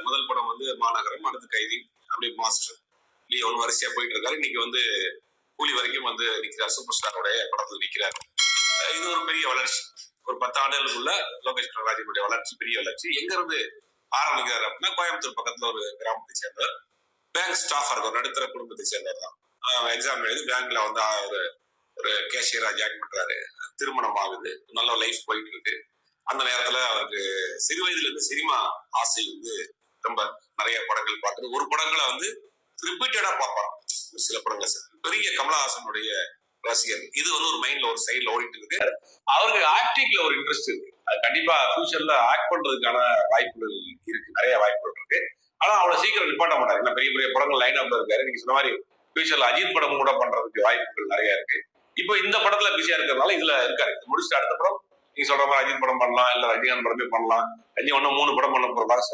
முதல் படம் வந்து மாநகரம், அடுத்து கைதி, அப்படி மாஸ்டர், லியோன் வரிசையா போயிட்டு இருக்காரு. இன்னைக்கு வந்து கூலி வரைக்கும் வந்து நிக்கிறார், சூப்பர் ஸ்டாரோடைய படத்துல நிக்கிறார். இது ஒரு பெரிய வளர்ச்சி. ஒரு 10 ஆண்டுகளுக்குள்ள லோகேஷ் கனகராஜனுடைய வளர்ச்சி பெரிய வளர்ச்சி. எங்க இருந்து ஆரம்பிக்கிறார் அப்படின்னா, கோயம்புத்தூர் பக்கத்துல ஒரு கிராமத்தை சேர்ந்தவர், பேங்க் ஸ்டாஃபர், ஒரு நடுத்தர குடும்பத்தை சேர்ந்தவர் தான். எக்ஸாம் எழுதி பேங்க்ல வந்து ஒரு கேஷியரா ஜாயின் பண்றாரு. திருமணம் ஆகுது, நல்ல லைஃப் போயிட்டு இருக்கு. அந்த நேரத்துல அவருக்கு சிறு வயதுல இருந்து சினிமா ஆசை வந்து ரொம்ப நிறைய படங்கள் பார்க்கறது. ஒரு படங்களை வந்து ரிப்பீட்டடா பார்ப்பார். சில படங்கள் பெரிய கமலஹாசனுடைய ரசிகர். இது வந்து ஒரு மைண்ட்ல ஒரு சைட்ல ஓடிட்டு இருக்கு. அவருக்கு ஆக்டிங்ல ஒரு இன்ட்ரெஸ்ட் இருக்கு. அது கண்டிப்பா ஃபியூச்சர்ல ஆக்ட் பண்றதுக்கான வாய்ப்புகள் இருக்கு, நிறைய வாய்ப்புகள் இருக்கு. ஆனா அவ்வளவு சீக்கிரம் நிப்பாட்ட மாட்டாரு. ஏன்னா பெரிய பெரிய படங்கள் லைன் அப்ல இருக்காரு. நீங்க சொன்ன மாதிரி ஃபியூச்சர்ல அஜித் படம் கூட பண்றதுக்கு வாய்ப்புகள் நிறைய இருக்கு. இப்போ இந்த படத்துல பிஸியா இருக்கிறதுனால இதுல இருக்காரு. முடிச்சுட்டு அடுத்த படம் நீங்க சொல்ற மாதிரி அஜித் படம் பண்ணலாம், இல்ல ரஜினிகாந்த் படமே பண்ணலாம். ரஜினி ஒன்னும் 3 படம் பண்ண போறதா